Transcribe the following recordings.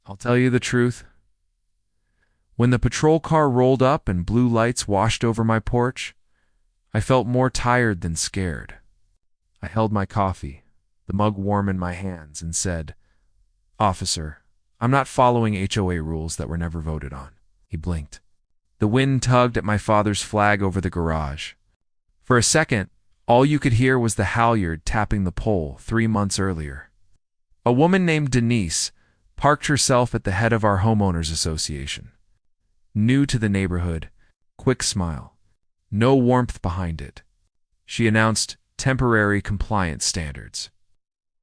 I'll tell you the truth. When the patrol car rolled up and blue lights washed over my porch, I felt more tired than scared. I held my coffee, the mug warm in my hands, and said, "Officer, I'm not following HOA rules that were never voted on." He blinked. The wind tugged at my father's flag over the garage. For a second, all you could hear was the halyard tapping the pole 3 months earlier. A woman named Denise parked herself at the head of our homeowners association. New to the neighborhood, quick smile, no warmth behind it. She announced temporary compliance standards.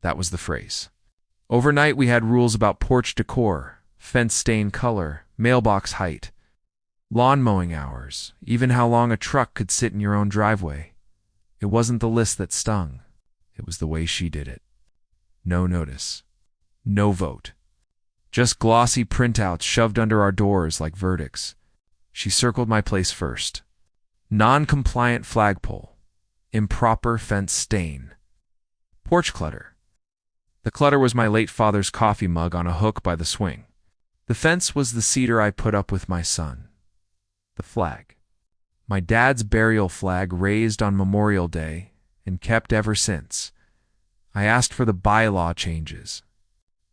That was the phrase. Overnight we had rules about porch decor, fence stain color, mailbox height, lawn mowing hours, even how long a truck could sit in your own driveway. It wasn't the list that stung. It was the way she did it. No notice. No vote. Just glossy printouts shoved under our doors like verdicts. She circled my place first. Non-compliant flagpole. Improper fence stain. Porch clutter. The clutter was my late father's coffee mug on a hook by the swing. The fence was the cedar I put up with my son. The flag. My dad's burial flag raised on Memorial Day and kept ever since. I asked for the bylaw changes.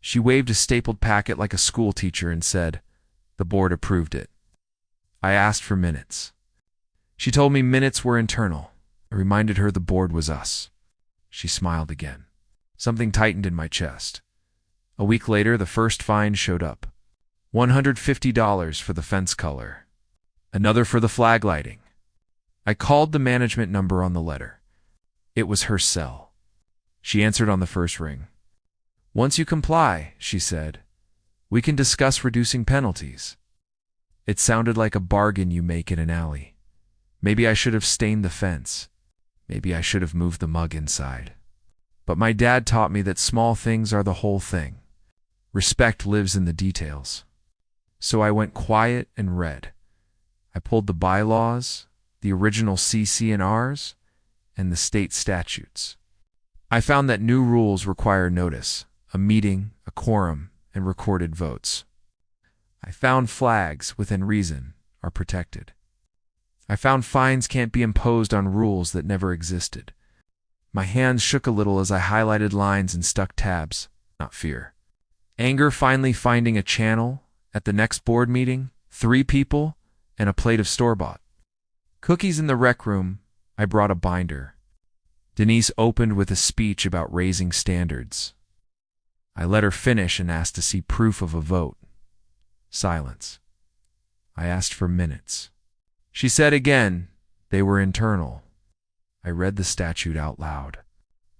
She waved a stapled packet like a school teacher and said, "The board approved it." I asked for minutes. She told me minutes were internal. I reminded her the board was us. She smiled again. Something tightened in my chest. A week later, the first fine showed up. $150 for the fence color. Another for the flag lighting. I called the management number on the letter. It was her cell. She answered on the first ring. "Once you comply," she said, "we can discuss reducing penalties." It sounded like a bargain you make in an alley. Maybe I should have stained the fence. Maybe I should have moved the mug inside. But my dad taught me that small things are the whole thing. Respect lives in the details. So I went quiet and read. I pulled the bylaws, the original CC&Rs, and the state statutes. I found that new rules require notice, a meeting, a quorum, and recorded votes. I found flags, within reason, are protected. I found fines can't be imposed on rules that never existed. My hands shook a little as I highlighted lines and stuck tabs, not fear. Anger finally finding a channel. At the next board meeting, 3 people and a plate of store-bought cookies in the rec room. I brought a binder. Denise opened with a speech about raising standards. I let her finish and asked to see proof of a vote. Silence. I asked for minutes. She said again, they were internal. I read the statute out loud.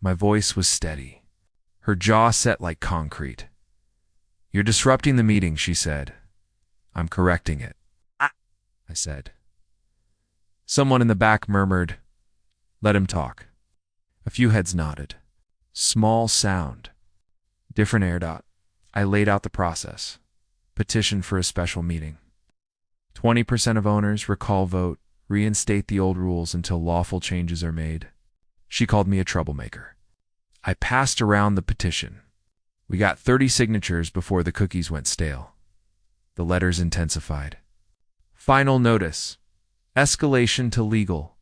My voice was steady. Her jaw set like concrete. "You're disrupting the meeting," she said. "I'm correcting it." I said. Someone in the back murmured, "Let him talk." A few heads nodded. Small sound. Different air dot. I laid out the process. Petition for a special meeting. 20% of owners recall vote, reinstate the old rules until lawful changes are made. She called me a troublemaker. I passed around the petition. We got 30 signatures before the cookies went stale. The letters intensified. Final notice. Escalation to legal.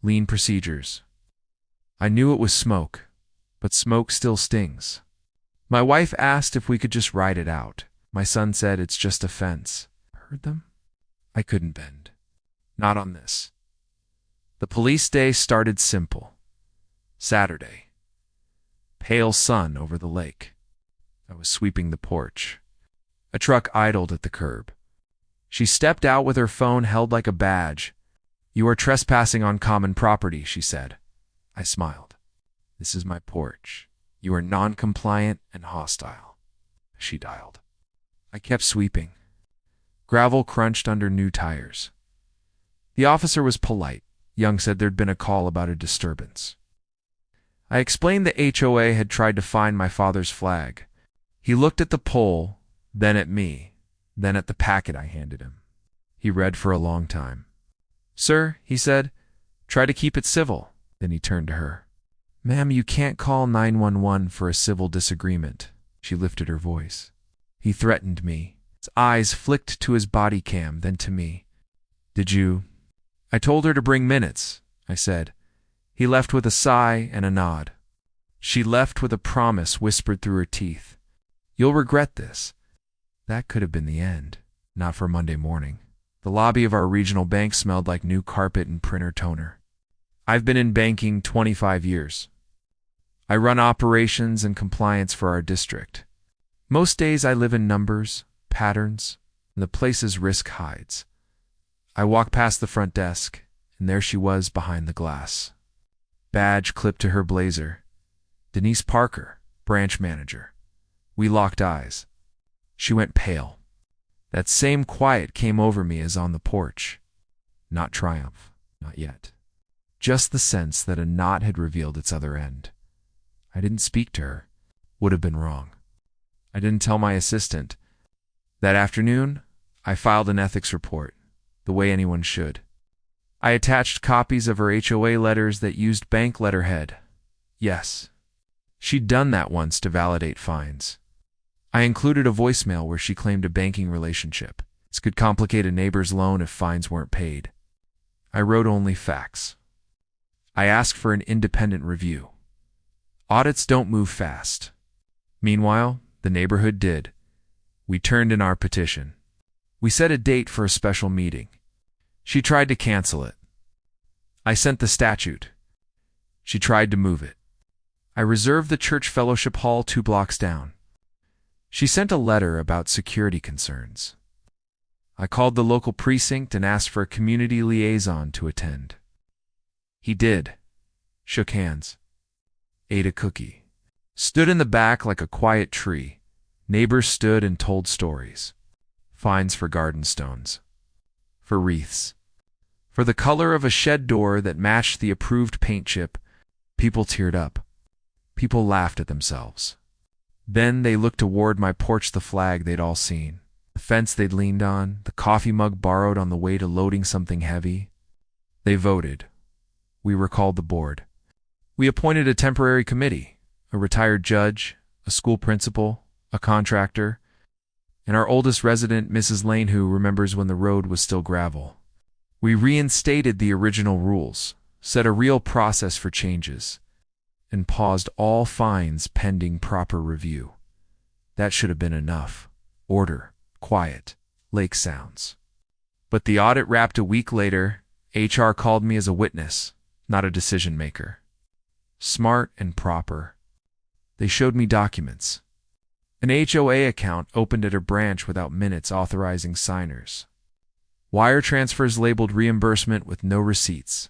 Lean procedures. I knew it was smoke, but smoke still stings. My wife asked if we could just ride it out. My son said it's just a fence. Heard them? I couldn't bend. Not on this. The police day started simple. Saturday. Pale sun over the lake. I was sweeping the porch. A truck idled at the curb. She stepped out with her phone held like a badge. "You are trespassing on common property," she said. I smiled. "This is my porch. You are non-compliant and hostile." She dialed. I kept sweeping. Gravel crunched under new tires. The officer was polite. Young said there'd been a call about a disturbance. I explained the HOA had tried to find my father's flag. He looked at the pole, then at me, then at the packet I handed him. He read for a long time. "Sir," he said, "try to keep it civil." Then he turned to her. "Ma'am, you can't call 911 for a civil disagreement." She lifted her voice. He threatened me. His eyes flicked to his body cam, then to me. Did you? I told her to bring minutes, I said. He left with a sigh and a nod. She left with a promise whispered through her teeth. You'll regret this. That could have been the end. Not for Monday morning. The lobby of our regional bank smelled like new carpet and printer toner. I've been in banking 25 years. I run operations and compliance for our district. Most days I live in numbers, patterns, and the places risk hides. I walk past the front desk, and there she was behind the glass. Badge clipped to her blazer. Denise Parker, branch manager. We locked eyes. She went pale. That same quiet came over me as on the porch. Not triumph, not yet. Just the sense that a knot had revealed its other end. I didn't speak to her. Would have been wrong. I didn't tell my assistant. That afternoon, I filed an ethics report, the way anyone should. I attached copies of her HOA letters that used bank letterhead. Yes, she'd done that once to validate fines. I included a voicemail where she claimed a banking relationship. This could complicate a neighbor's loan if fines weren't paid. I wrote only facts. I asked for an independent review. Audits don't move fast. Meanwhile, the neighborhood did. We turned in our petition. We set a date for a special meeting. She tried to cancel it. I sent the statute. She tried to move it. I reserved the church fellowship hall 2 blocks down. She sent a letter about security concerns. I called the local precinct and asked for a community liaison to attend. He did. Shook hands. Ate a cookie. Stood in the back like a quiet tree. Neighbors stood and told stories. Fines for garden stones. For wreaths. For the color of a shed door that matched the approved paint chip. People teared up. People laughed at themselves. Then they looked toward my porch, the flag they'd all seen, the fence they'd leaned on, the coffee mug borrowed on the way to loading something heavy. They voted. We recalled the board. We appointed a temporary committee, a retired judge, a school principal, a contractor, and our oldest resident, Mrs. Lane, who remembers when the road was still gravel. We reinstated the original rules, set a real process for changes, and paused all fines pending proper review. That should have been enough. Order, quiet, lake sounds. But the audit wrapped a week later. HR called me as a witness, not a decision maker. Smart and proper. They showed me documents. An HOA account opened at a branch without minutes authorizing signers. Wire transfers labeled reimbursement with no receipts.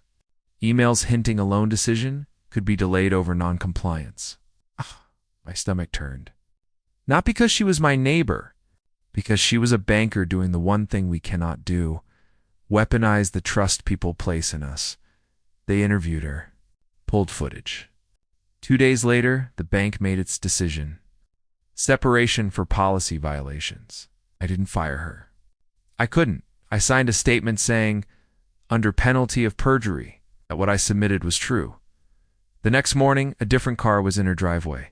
Emails hinting a loan decision could be delayed over noncompliance. My stomach turned. Not because she was my neighbor, because she was a banker doing the one thing we cannot do, weaponize the trust people place in us. They interviewed her, pulled footage. 2 days later, the bank made its decision. Separation for policy violations. I didn't fire her. I couldn't. I signed a statement saying, under penalty of perjury, that what I submitted was true. The next morning, a different car was in her driveway.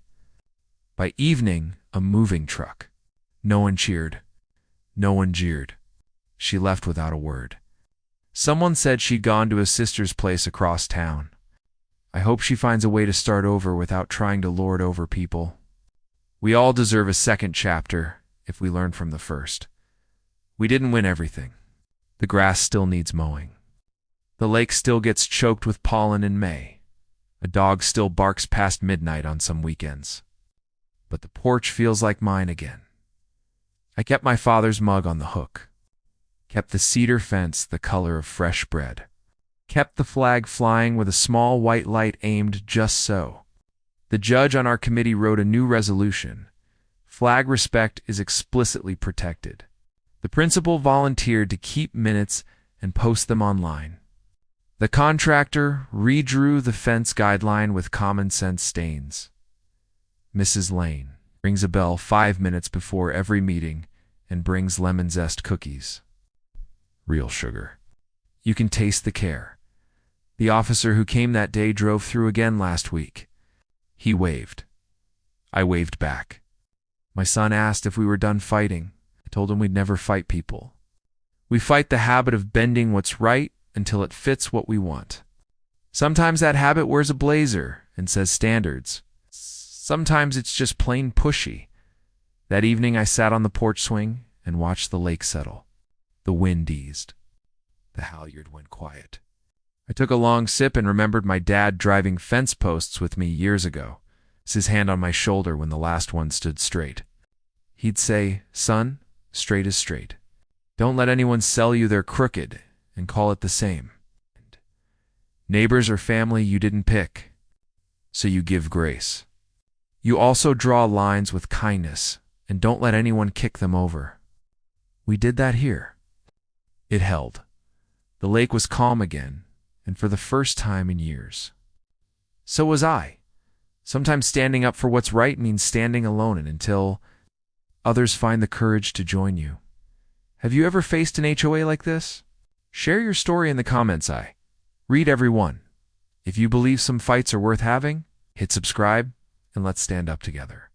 By evening, a moving truck. No one cheered. No one jeered. She left without a word. Someone said she'd gone to a sister's place across town. I hope she finds a way to start over without trying to lord over people. We all deserve a second chapter if we learn from the first. We didn't win everything. The grass still needs mowing. The lake still gets choked with pollen in May. A dog still barks past midnight on some weekends. But the porch feels like mine again. I kept my father's mug on the hook. Kept the cedar fence the color of fresh bread. Kept the flag flying with a small white light aimed just so. The judge on our committee wrote a new resolution. Flag respect is explicitly protected. The principal volunteered to keep minutes and post them online. The contractor redrew the fence guideline with common sense stains. Mrs. Lane rings a bell 5 minutes before every meeting and brings lemon zest cookies. Real sugar. You can taste the care. The officer who came that day drove through again last week. He waved. I waved back. My son asked if we were done fighting. I told him we'd never fight people. We fight the habit of bending what's right until it fits what we want. Sometimes that habit wears a blazer and says standards. Sometimes it's just plain pushy. That evening I sat on the porch swing and watched the lake settle. The wind eased. The halyard went quiet. I took a long sip and remembered my dad driving fence posts with me years ago, his hand on my shoulder when the last one stood straight. He'd say, "Son, straight is straight. Don't let anyone sell you they're crooked and call it the same. Neighbors or family you didn't pick, so you give grace. You also draw lines with kindness and don't let anyone kick them over." We did that here. It held. The lake was calm again, and for the first time in years. So was I. Sometimes standing up for what's right means standing alone and until others find the courage to join you. Have you ever faced an HOA like this? Share your story in the comments. I read every one. If you believe some fights are worth having, hit subscribe and let's stand up together.